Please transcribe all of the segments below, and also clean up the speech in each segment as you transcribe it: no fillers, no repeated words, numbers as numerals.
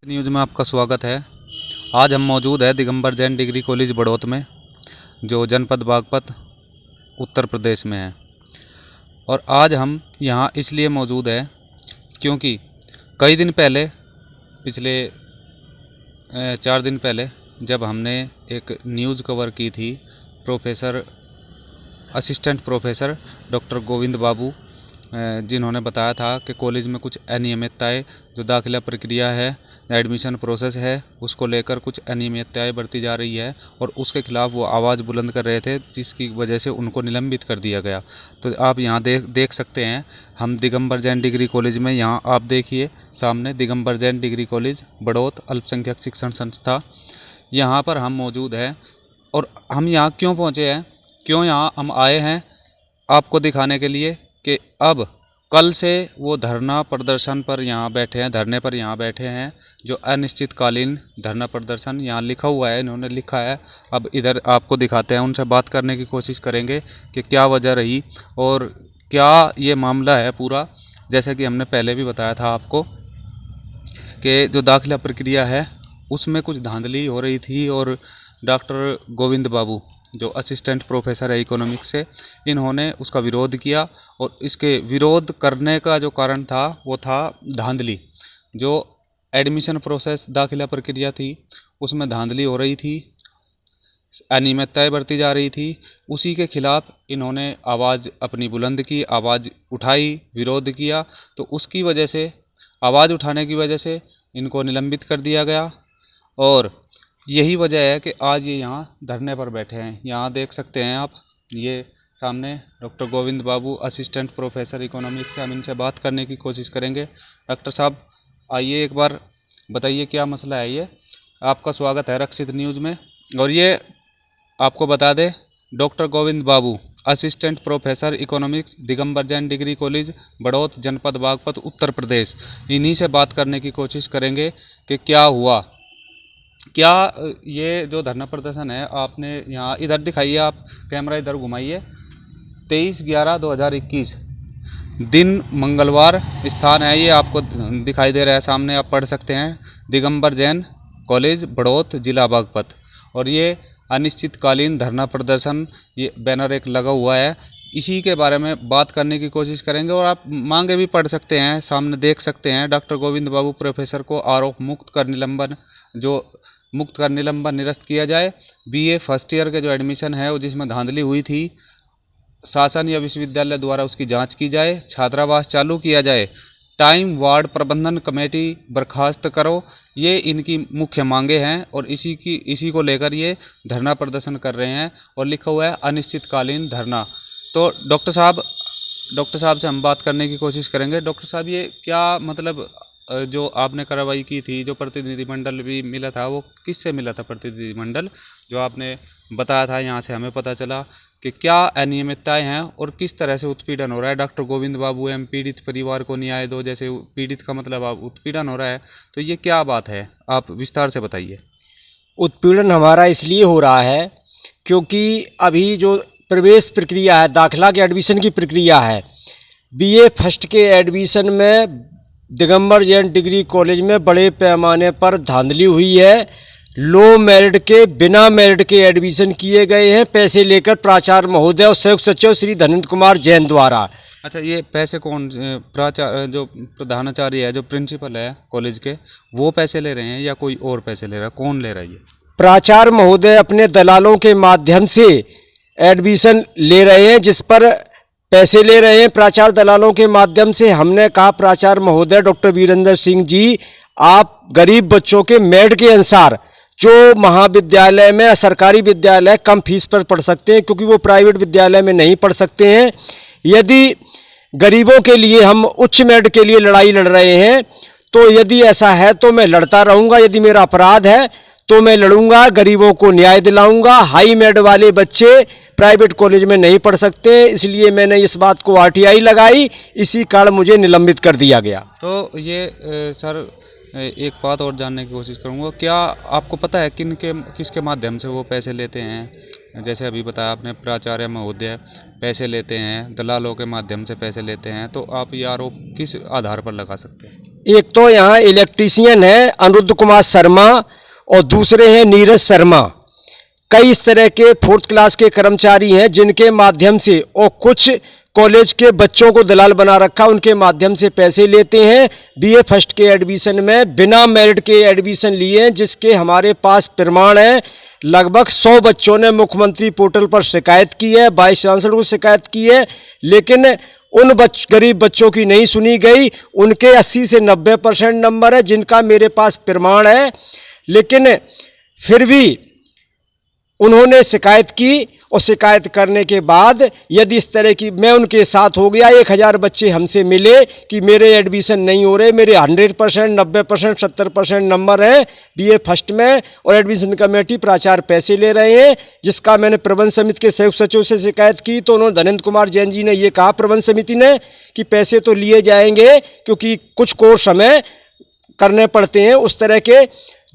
News में आपका स्वागत है। आज हम मौजूद है दिगंबर जैन डिग्री कॉलेज बड़ौत में, जो जनपद बागपत उत्तर प्रदेश में है। और आज हम यहाँ इसलिए मौजूद है क्योंकि कई दिन पहले, पिछले 4 दिन पहले, जब हमने एक न्यूज़ कवर की थी, असिस्टेंट प्रोफेसर डॉक्टर गोविंद बाबू, जिन्होंने बताया था कि कॉलेज में कुछ अनियमितताएं, जो दाखिला प्रक्रिया है, एडमिशन प्रोसेस है, उसको लेकर कुछ अनियमितताएं बरती जा रही है और उसके खिलाफ वो आवाज़ बुलंद कर रहे थे, जिसकी वजह से उनको निलंबित कर दिया गया। तो आप यहाँ देख सकते हैं, हम दिगंबर जैन डिग्री कॉलेज में, यहाँ आप देखिए सामने दिगंबर जैन डिग्री कॉलेज बड़ौत अल्पसंख्यक शिक्षण संस्था, यहाँ पर हम मौजूद हैं। और हम यहाँ क्यों पहुँचे हैं, क्यों यहाँ हम आए हैं, आपको दिखाने के लिए कि अब कल से वो धरना प्रदर्शन पर यहाँ बैठे हैं, धरने पर यहाँ बैठे हैं, जो अनिश्चितकालीन धरना प्रदर्शन, यहाँ लिखा हुआ है, इन्होंने लिखा है। अब इधर आपको दिखाते हैं, उनसे बात करने की कोशिश करेंगे कि क्या वजह रही और क्या ये मामला है पूरा। जैसे कि हमने पहले भी बताया था आपको कि जो दाखिला प्रक्रिया है उसमें कुछ धांधली हो रही थी और डॉक्टर गोविंद बाबू, जो असिस्टेंट प्रोफेसर है इकोनॉमिक्स से, इन्होंने उसका विरोध किया। और इसके विरोध करने का जो कारण था वो था धांधली। जो एडमिशन प्रोसेस, दाखिला प्रक्रिया थी, उसमें धांधली हो रही थी, अनियमितताएं बरती जा रही थी। उसी के खिलाफ इन्होंने आवाज़ अपनी बुलंद की, आवाज़ उठाई, विरोध किया। तो उसकी वजह से, आवाज़ उठाने की वजह से इनको निलंबित कर दिया गया। और यही वजह है कि आज ये यहाँ धरने पर बैठे हैं। यहाँ देख सकते हैं आप, ये सामने doctor Govind Babu, assistant professor economics से, हम इनसे बात करने की कोशिश करेंगे। डॉक्टर साहब आइए, एक बार बताइए क्या मसला है ये। आपका स्वागत है रक्षित न्यूज़ में। और ये आपको बता दें, doctor Govind Babu, assistant professor economics, Digambar Jain degree college Baraut, जनपद बागपत, उत्तर प्रदेश, इन्हीं से बात करने की कोशिश करेंगे कि क्या हुआ, क्या ये जो धरना प्रदर्शन है, आपने यहाँ इधर दिखाइए, आप कैमरा इधर घुमाइए। 23/11/2021 दिन मंगलवार, स्थान है ये आपको दिखाई दे रहा है सामने, आप पढ़ सकते हैं, दिगंबर जैन कॉलेज बड़ौत, जिला बागपत। और ये अनिश्चितकालीन धरना प्रदर्शन, ये बैनर एक लगा हुआ है, इसी के बारे में बात करने की कोशिश करेंगे। और आप मांगे भी पढ़ सकते हैं, सामने देख सकते हैं, डॉक्टर गोविंद बाबू प्रोफेसर को आरोप मुक्त कर निलंबन निरस्त किया जाए। बीए फर्स्ट ईयर के जो एडमिशन है, वो जिसमें धांधली हुई थी, शासन या विश्वविद्यालय द्वारा उसकी जांच की जाए। छात्रावास चालू किया जाए। टाइम वार्ड प्रबंधन कमेटी बर्खास्त करो। ये इनकी मुख्य मांगे हैं और इसी को लेकर ये धरना प्रदर्शन कर रहे हैं। और लिखा हुआ है अनिश्चितकालीन धरना। तो डॉक्टर साहब से हम बात करने की कोशिश करेंगे। डॉक्टर साहब, ये क्या मतलब, जो आपने कार्रवाई की थी, जो प्रतिनिधिमंडल भी मिला था, वो किससे मिला था प्रतिनिधिमंडल, जो आपने बताया था, यहाँ से हमें पता चला कि क्या अनियमितताएं हैं और किस तरह से उत्पीड़न हो रहा है। डॉक्टर गोविंद बाबू एवं पीड़ित परिवार को न्याय दो, जैसे पीड़ित का मतलब आप उत्पीड़न हो रहा है, तो ये क्या बात है, आप विस्तार से बताइए। उत्पीड़न हमारा इसलिए हो रहा है क्योंकि अभी जो प्रवेश प्रक्रिया है, दाखिला के एडमिशन की प्रक्रिया है, बीए फर्स्ट के एडमिशन में दिगंबर जैन डिग्री कॉलेज में बड़े पैमाने पर धांधली हुई है। लो मेरिट के, बिना मेरिट के एडमिशन किए गए हैं, पैसे लेकर प्राचार्य महोदय और संयुक्त सचिव श्री धनंत कुमार जैन द्वारा। अच्छा, ये पैसे कौन, प्राचार्य, जो प्रधानाचार्य है, जो प्रिंसिपल है कॉलेज के, वो पैसे ले रहे हैं या कोई और पैसे ले रहा है, कौन ले रहा है ये? प्राचार्य महोदय अपने दलालों के माध्यम से एडमिशन ले रहे हैं, जिस पर पैसे ले रहे हैं प्राचार्य दलालों के माध्यम से। हमने कहा, प्राचार्य महोदय डॉक्टर वीरेंद्र सिंह जी, आप गरीब बच्चों के मेरिट के अनुसार जो महाविद्यालय में, सरकारी विद्यालय कम फीस पर पढ़ सकते हैं, क्योंकि वो प्राइवेट विद्यालय में नहीं पढ़ सकते हैं। यदि गरीबों के लिए हम उच्च मेरिट के लिए लड़ाई लड़ रहे हैं, तो यदि ऐसा है तो मैं लड़ता रहूँगा। यदि मेरा अपराध है तो मैं लड़ूंगा, गरीबों को न्याय दिलाऊंगा। हाई मेरिट वाले बच्चे प्राइवेट कॉलेज में नहीं पढ़ सकते, इसलिए मैंने इस बात को आरटीआई लगाई, इसी कारण मुझे निलंबित कर दिया गया। तो ये सर, एक बात और जानने की कोशिश करूँगा, क्या आपको पता है किसके माध्यम से वो पैसे लेते हैं? जैसे अभी बताया आपने, प्राचार्य महोदय पैसे लेते हैं, दलालों के माध्यम से पैसे लेते हैं, तो आप ये आरोप किस आधार पर लगा सकते हैं? एक तो यहाँ इलेक्ट्रीशियन है अनिरुद्ध कुमार शर्मा और दूसरे हैं नीरज शर्मा। कई इस तरह के 4th क्लास के कर्मचारी हैं जिनके माध्यम से और कुछ कॉलेज के बच्चों को दलाल बना रखा, उनके माध्यम से पैसे लेते हैं बीए फर्स्ट के एडमिशन में, बिना मेरिट के एडमिशन लिए, जिसके हमारे पास प्रमाण है। लगभग 100 बच्चों ने मुख्यमंत्री पोर्टल पर शिकायत की है, वाइस चांसलर को शिकायत की है, लेकिन उन गरीब बच्चों की नहीं सुनी गई। उनके 80 से 90% नंबर है जिनका मेरे पास प्रमाण है, लेकिन फिर भी उन्होंने शिकायत की और शिकायत करने के बाद यदि इस तरह की मैं उनके साथ हो गया, 1000 बच्चे हमसे मिले कि मेरे एडमिशन नहीं हो रहे, मेरे 100%, 90%, 70% नंबर है बीए फर्स्ट में और एडमिशन कमेटी प्राचार्य पैसे ले रहे हैं, जिसका मैंने प्रबंध समिति के संयुक्त सचिव से शिकायत की तो उन्होंने धनेन्द्र कुमार जैन जी ने ये कहा प्रबंध समिति ने कि पैसे तो लिए जाएंगे क्योंकि कुछ कोर्स हमें करने पड़ते हैं उस तरह के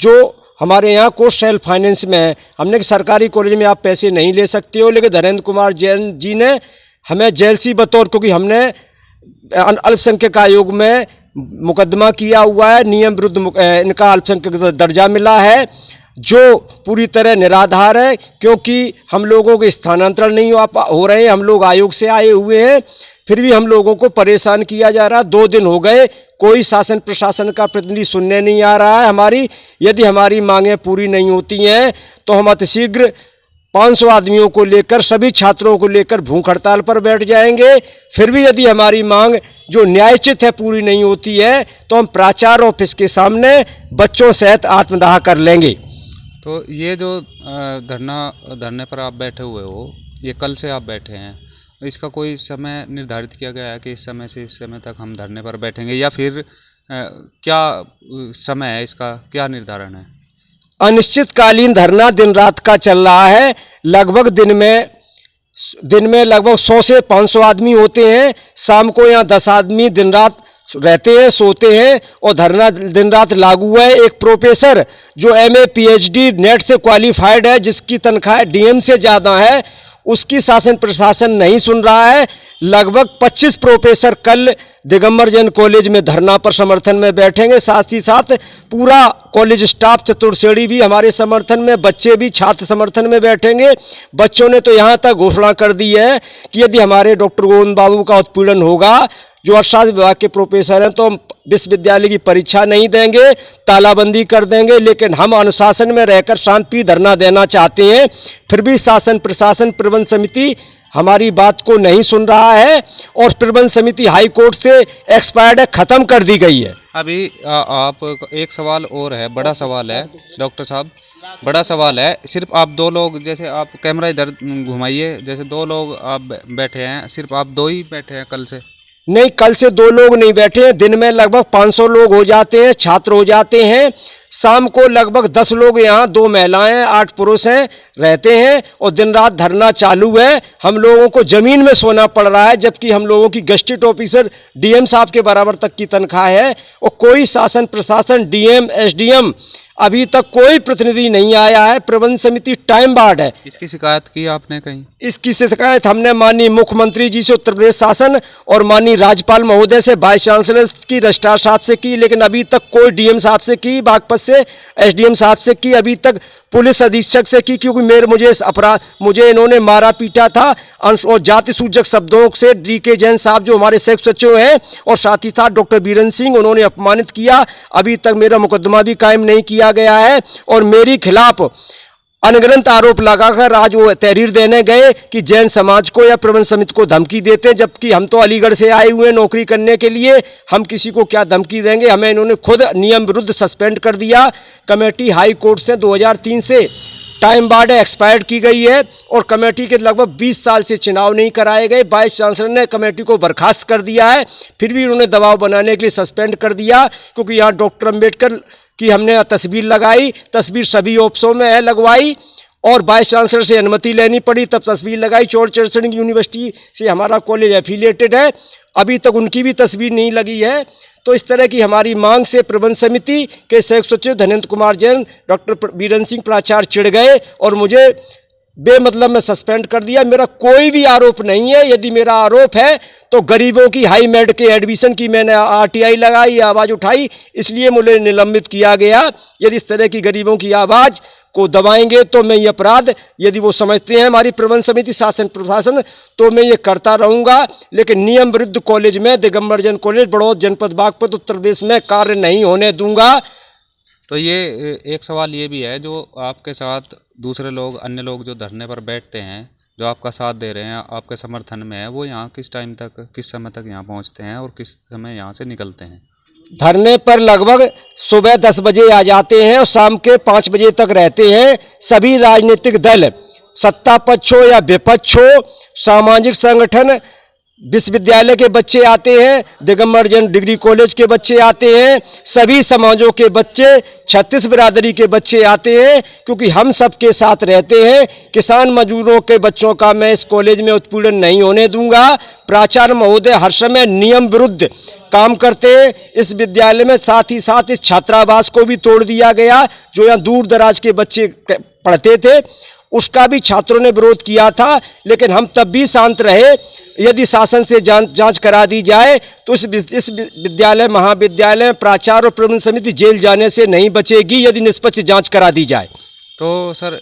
जो हमारे यहाँ कोर्स सेल्फ फाइनेंस में है। हमने कि सरकारी कॉलेज में आप पैसे नहीं ले सकते हो, लेकिन धनेन्द्र कुमार जैन जी ने हमें जेलसी बतौर, क्योंकि हमने अल्पसंख्यक आयोग में मुकदमा किया हुआ है, नियम विरुद्ध इनका अल्पसंख्यक दर्जा मिला है जो पूरी तरह निराधार है, क्योंकि हम लोगों के स्थानांतरण नहीं हो रहे हैं, हम लोग आयोग से आए हुए हैं, फिर भी हम लोगों को परेशान किया जा रहा है। 2 दिन हो गए, कोई शासन प्रशासन का प्रतिनिधि सुनने नहीं आ रहा है हमारी। यदि हमारी मांगें पूरी नहीं होती हैं तो हम अतिशीघ्र 500 आदमियों को लेकर, सभी छात्रों को लेकर भूख हड़ताल पर बैठ जाएंगे। फिर भी यदि हमारी मांग जो न्यायोचित है पूरी नहीं होती है तो हम प्राचार्य ऑफिस के सामने बच्चों सहित आत्मदाह कर लेंगे। तो ये जो धरने पर आप बैठे हुए हो, ये कल से आप बैठे हैं, इसका कोई समय निर्धारित किया गया है कि इस समय से इस समय तक हम धरने पर बैठेंगे, या फिर क्या समय है, इसका क्या निर्धारण है? अनिश्चितकालीन धरना दिन रात का चल रहा है। लगभग दिन में लगभग 100 से 500 आदमी होते हैं। शाम को यहाँ 10 आदमी दिन रात रहते हैं, सोते हैं और धरना दिन रात लागू है। एक प्रोफेसर जो MA PhD नेट से क्वालिफाइड है, जिसकी तनख्वाह DM से ज़्यादा है, उसकी शासन प्रशासन नहीं सुन रहा है। लगभग 25 प्रोफेसर कल दिगंबर जैन कॉलेज में धरना पर समर्थन में बैठेंगे, साथ ही साथ पूरा कॉलेज स्टाफ चतुर्श्रेणी भी हमारे समर्थन में, बच्चे भी छात्र समर्थन में बैठेंगे। बच्चों ने तो यहाँ तक घोषणा कर दी है कि यदि हमारे डॉक्टर गोविंद बाबू का उत्पीड़न होगा, जो अर्थशास्त्र विभाग के प्रोफेसर हैं, तो हम विश्वविद्यालय की परीक्षा नहीं देंगे, तालाबंदी कर देंगे। लेकिन हम अनुशासन में रहकर शांतिप्रिय धरना देना चाहते हैं, फिर भी शासन प्रशासन प्रबंध समिति हमारी बात को नहीं सुन रहा है और प्रबंध समिति हाई कोर्ट से एक्सपायर्ड है, ख़त्म कर दी गई है। अभी आप एक सवाल और है, बड़ा सवाल है डॉक्टर साहब, बड़ा सवाल है। सिर्फ आप 2 लोग, जैसे आप कैमरा इधर घुमाइए, जैसे 2 लोग आप बैठे हैं, सिर्फ आप 2 ही बैठे हैं कल से? नहीं, कल से 2 लोग नहीं बैठे हैं। दिन में लगभग 500 लोग हो जाते हैं, छात्र हो जाते हैं। शाम को लगभग 10 लोग यहाँ, 2 महिलाएं 8 पुरुष हैं, रहते हैं और दिन रात धरना चालू है। हम लोगों को जमीन में सोना पड़ रहा है, जबकि हम लोगों की गस्टेड ऑफिसर DM साहब के बराबर तक की तनख्वाह है और कोई शासन प्रशासन DM SDM अभी तक कोई प्रतिनिधि नहीं आया है। प्रबंध समिति टाइम बार्ड है। इसकी शिकायत की आपने कहीं? इसकी शिकायत हमने माननीय मुख्यमंत्री जी से, उत्तर प्रदेश शासन और माननीय राज्यपाल महोदय से, वाइस चांसलर की, रजिस्ट्रार साहब से की, लेकिन अभी तक कोई DM साहब से की, बागपत से SDM साहब से की, अभी तक पुलिस अधीक्षक से की, क्योंकि मुझे इन्होंने मारा पीटा था और जाति सूचक शब्दों से DK जैन साहब जो हमारे संयुक्त सचिव हैं और साथ ही साथ डॉक्टर वीरेंद्र सिंह, उन्होंने अपमानित किया। अभी तक मेरा मुकदमा भी कायम नहीं किया गया है और मेरे खिलाफ अनगिनत आरोप लगाकर आज वो तहरीर देने गए कि जैन समाज को या प्रबंध समिति को धमकी देते, जबकि हम तो अलीगढ़ से आए हुए हैं नौकरी करने के लिए, हम किसी को क्या धमकी देंगे। हमें इन्होंने खुद नियम विरुद्ध सस्पेंड कर दिया। कमेटी हाई कोर्ट से 2003 से टाइम बार्ड एक्सपायर्ड की गई है और कमेटी के लगभग 20 साल से चुनाव नहीं कराए गए। वाइस चांसलर ने कमेटी को बर्खास्त कर दिया है, फिर भी उन्होंने दबाव बनाने के लिए सस्पेंड कर दिया, क्योंकि यहाँ डॉक्टर अम्बेडकर की हमने तस्वीर लगाई, तस्वीर सभी ऑफिसों में है लगवाई और वाइस चांसलर से अनुमति लेनी पड़ी, तब तस्वीर लगाई। चौड़चन यूनिवर्सिटी से हमारा कॉलेज एफिलिएटेड है, अभी तक उनकी भी तस्वीर नहीं लगी है। तो इस तरह की हमारी मांग से प्रबंध समिति के संयुक्त सचिव धनेन्द्र कुमार जैन, डॉक्टर वीरेंद्र सिंह प्राचार्य चिढ़ गए और मुझे बेमतलब में सस्पेंड कर दिया। मेरा कोई भी आरोप नहीं है। यदि मेरा आरोप है तो गरीबों की हाई मेड के एडमिशन की मैंने आरटीआई लगाई, आवाज़ उठाई, इसलिए मुझे निलंबित किया गया। यदि इस तरह की गरीबों की आवाज़ को दबाएंगे तो मैं ये अपराध, यदि वो समझते हैं हमारी प्रबंध समिति, शासन प्रशासन, तो मैं ये करता रहूँगा। लेकिन नियम विरुद्ध कॉलेज में, दिगंबर जैन कॉलेज बड़ौद, जनपद बागपत, उत्तर प्रदेश में कार्य नहीं होने दूंगा। तो ये एक सवाल ये भी है, जो आपके साथ दूसरे लोग, अन्य लोग जो धरने पर बैठते हैं, जो आपका साथ दे रहे हैं, आपके समर्थन में है, वो यहाँ किस टाइम तक, किस समय तक यहाँ पहुँचते हैं और किस समय यहाँ से निकलते हैं? धरने पर लगभग सुबह 10 बजे आ जाते हैं और शाम के 5 बजे तक रहते हैं। सभी राजनीतिक दल, सत्ता पक्ष हो या विपक्ष हो, सामाजिक संगठन, विश्वविद्यालय के बच्चे आते हैं, दिगंबर जैन डिग्री कॉलेज के बच्चे आते हैं, सभी समाजों के बच्चे, छत्तीस बिरादरी के बच्चे आते हैं, क्योंकि हम सबके साथ रहते हैं। किसान मजदूरों के बच्चों का मैं इस कॉलेज में उत्पीड़न नहीं होने दूंगा। प्राचार्य महोदय हर समय नियम विरुद्ध काम करते हैं इस विद्यालय में। साथ ही साथ इस छात्रावास को भी तोड़ दिया गया, जो यहाँ दूर दराज के बच्चे पढ़ते थे, उसका भी छात्रों ने विरोध किया था, लेकिन हम तब भी शांत रहे। यदि शासन से जांच करा दी जाए तो इस विद्यालय, महाविद्यालय, प्राचार्य और प्रबंध समिति जेल जाने से नहीं बचेगी, यदि निष्पक्ष जांच करा दी जाए। तो सर,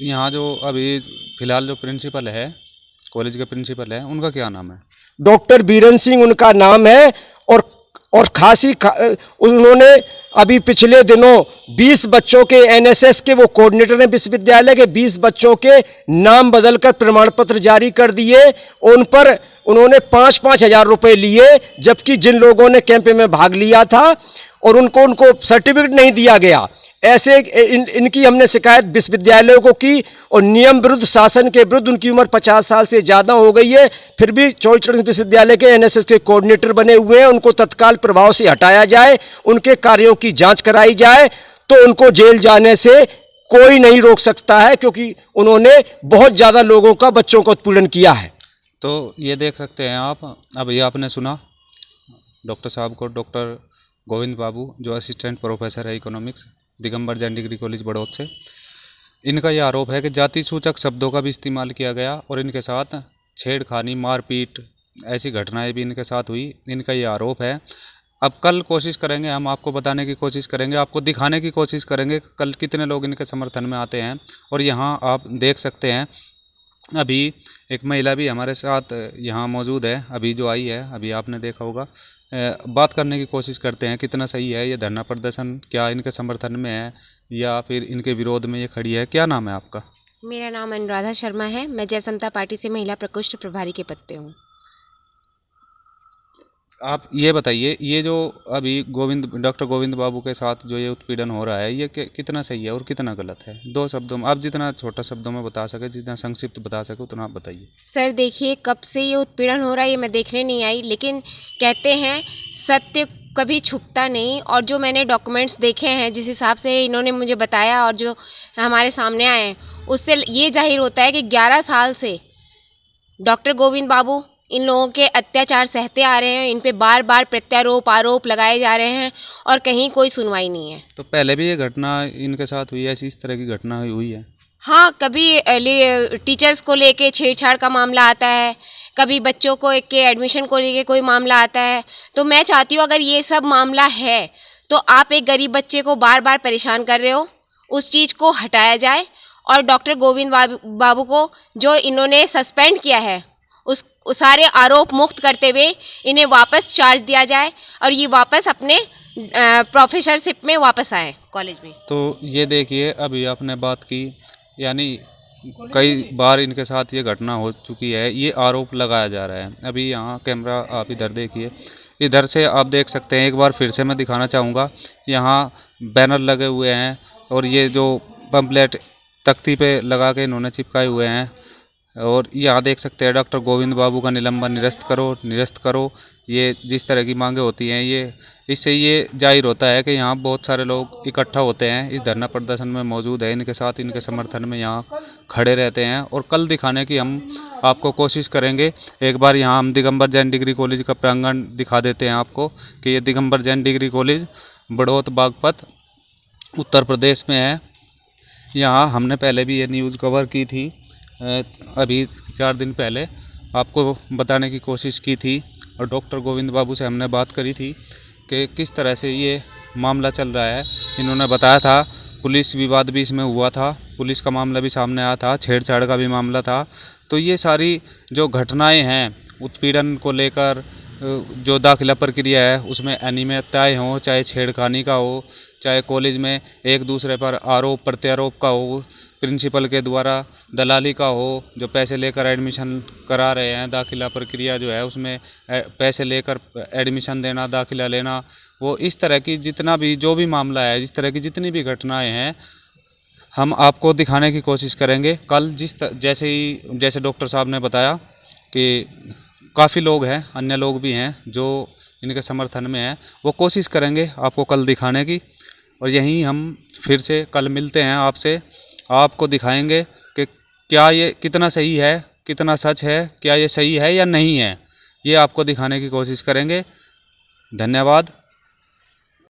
यहाँ जो अभी फिलहाल जो प्रिंसिपल है, कॉलेज के प्रिंसिपल है, उनका क्या नाम है? डॉक्टर बीरन सिंह उनका नाम है। और उन्होंने अभी पिछले दिनों 20 बच्चों के, एनएसएस के वो कोऑर्डिनेटर हैं विश्वविद्यालय के, 20 बच्चों के नाम बदलकर प्रमाण पत्र जारी कर दिए। उन पर उन्होंने 5-5 हजार रुपए लिए, जबकि जिन लोगों ने कैंप में भाग लिया था और उनको सर्टिफिकेट नहीं दिया गया। ऐसे इनकी हमने शिकायत विश्वविद्यालयों को की और नियम विरुद्ध, शासन के विरुद्ध। उनकी उम्र 50 साल से ज़्यादा हो गई है, फिर भी चौड़चरण विश्वविद्यालय के एनएसएस के कोऑर्डिनेटर बने हुए हैं। उनको तत्काल प्रभाव से हटाया जाए, उनके कार्यों की जांच कराई जाए, तो उनको जेल जाने से कोई नहीं रोक सकता है, क्योंकि उन्होंने बहुत ज़्यादा लोगों का, बच्चों का उत्पीड़न किया है। तो ये देख सकते हैं आप, अब ये आपने सुना डॉक्टर साहब को, डॉक्टर गोविंद बाबू, जो असिस्टेंट प्रोफेसर है economics, Digambar Jain degree college Baraut से। इनका ये आरोप है कि जाति सूचक शब्दों का भी इस्तेमाल किया गया और इनके साथ छेड़खानी, मारपीट, ऐसी घटनाएं भी इनके साथ हुई। इनका ये आरोप है। अब कल कोशिश करेंगे, हम आपको बताने की कोशिश करेंगे, आपको दिखाने की कोशिश करेंगे कल कितने लोग इनके समर्थन में आते हैं। और यहाँ आप देख सकते हैं, अभी एक महिला भी हमारे साथ यहाँ मौजूद है, अभी जो आई है, अभी आपने देखा होगा। बात करने की कोशिश करते हैं, कितना सही है ये धरना प्रदर्शन, क्या इनके समर्थन में है या फिर इनके विरोध में ये खड़ी है। क्या नाम है आपका? मेरा नाम अनुराधा शर्मा है। मैं जय समता पार्टी से महिला प्रकोष्ठ प्रभारी के पद पे हूँ। आप ये बताइए, ये जो अभी डॉक्टर गोविंद बाबू के साथ जो ये उत्पीड़न हो रहा है, ये कितना सही है और कितना गलत है? 2 शब्दों में आप, जितना छोटा शब्दों में बता सके, जितना संक्षिप्त बता सके, उतना आप बताइए। सर देखिए, कब से ये उत्पीड़न हो रहा है ये मैं देखने नहीं आई, लेकिन कहते हैं सत्य कभी छुपता नहीं। और जो मैंने डॉक्यूमेंट्स देखे हैं, जिस हिसाब से इन्होंने मुझे बताया और जो हमारे सामने आए हैं, उससे ये जाहिर होता है कि 11 साल से डॉक्टर गोविंद बाबू इन लोगों के अत्याचार सहते आ रहे हैं। इन पे बार बार प्रत्यारोप, आरोप लगाए जा रहे हैं और कहीं कोई सुनवाई नहीं है। तो पहले भी ये घटना इनके साथ हुई है, ऐसी इस तरह की घटना हुई है? हाँ, कभी टीचर्स को लेके छेड़छाड़ का मामला आता है, कभी बच्चों को के एडमिशन को लेके कोई मामला आता है। तो मैं चाहती हूँ, अगर ये सब मामला है तो आप एक गरीब बच्चे को बार बार परेशान कर रहे हो, उस चीज़ को हटाया जाए और डॉक्टर गोविंद बाबू को जो इन्होंने सस्पेंड किया है उस सारे आरोप मुक्त करते हुए इन्हें वापस चार्ज दिया जाए और ये वापस अपने प्रोफेसरशिप में वापस आए कॉलेज में। तो ये देखिए, अभी आपने बात की, यानी कई बार इनके साथ ये घटना हो चुकी है, ये आरोप लगाया जा रहा है। अभी यहाँ कैमरा आप इधर देखिए, इधर से आप देख सकते हैं, एक बार फिर से मैं दिखाना चाहूँगा, यहाँ बैनर लगे हुए हैं और ये जो पंपलेट तख्ती पे लगा के इन्होंने चिपकाए हुए हैं। और यहाँ देख सकते हैं, डॉक्टर गोविंद बाबू का निलंबन निरस्त करो। ये जिस तरह की मांगे होती हैं, ये इससे ये जाहिर होता है कि यहाँ बहुत सारे लोग इकट्ठा होते हैं, इस धरना प्रदर्शन में मौजूद है, इनके साथ, इनके समर्थन में यहाँ खड़े रहते हैं। और कल दिखाने की हम आपको कोशिश करेंगे। एक बार यहाँ हम दिगंबर जैन डिग्री कॉलेज का प्रांगण दिखा देते हैं आपको कि ये दिगंबर जैन डिग्री कॉलेज बड़ौद बागपत उत्तर प्रदेश में है। यहाँ हमने पहले भी ये न्यूज़ कवर की थी, अभी 4 दिन पहले आपको बताने की कोशिश की थी और डॉक्टर गोविंद बाबू से हमने बात करी थी कि किस तरह से ये मामला चल रहा है। इन्होंने बताया था पुलिस विवाद भी इसमें हुआ था, पुलिस का मामला भी सामने आया था, छेड़छाड़ का भी मामला था। तो ये सारी जो घटनाएं हैं उत्पीड़न को लेकर, जो दाखिला प्रक्रिया है उसमें अनियमितताएं हों, चाहे छेड़खानी का हो, चाहे कॉलेज में एक दूसरे पर आरोप प्रत्यारोप का हो, प्रिंसिपल के द्वारा दलाली का हो, जो पैसे लेकर एडमिशन करा रहे हैं, दाखिला प्रक्रिया जो है उसमें पैसे लेकर एडमिशन देना, दाखिला लेना, वो इस तरह की जितना भी जो भी मामला है, जिस तरह की जितनी भी घटनाएं हैं, हम आपको दिखाने की कोशिश करेंगे। कल जैसे डॉक्टर साहब ने बताया कि काफ़ी लोग हैं, अन्य लोग भी हैं जो इनके समर्थन में हैं, वो कोशिश करेंगे आपको कल दिखाने की। और यहीं हम फिर से कल मिलते हैं आपसे, आपको दिखाएंगे कि क्या ये कितना सही है, कितना सच है, क्या ये सही है या नहीं है, ये आपको दिखाने की कोशिश करेंगे। धन्यवाद।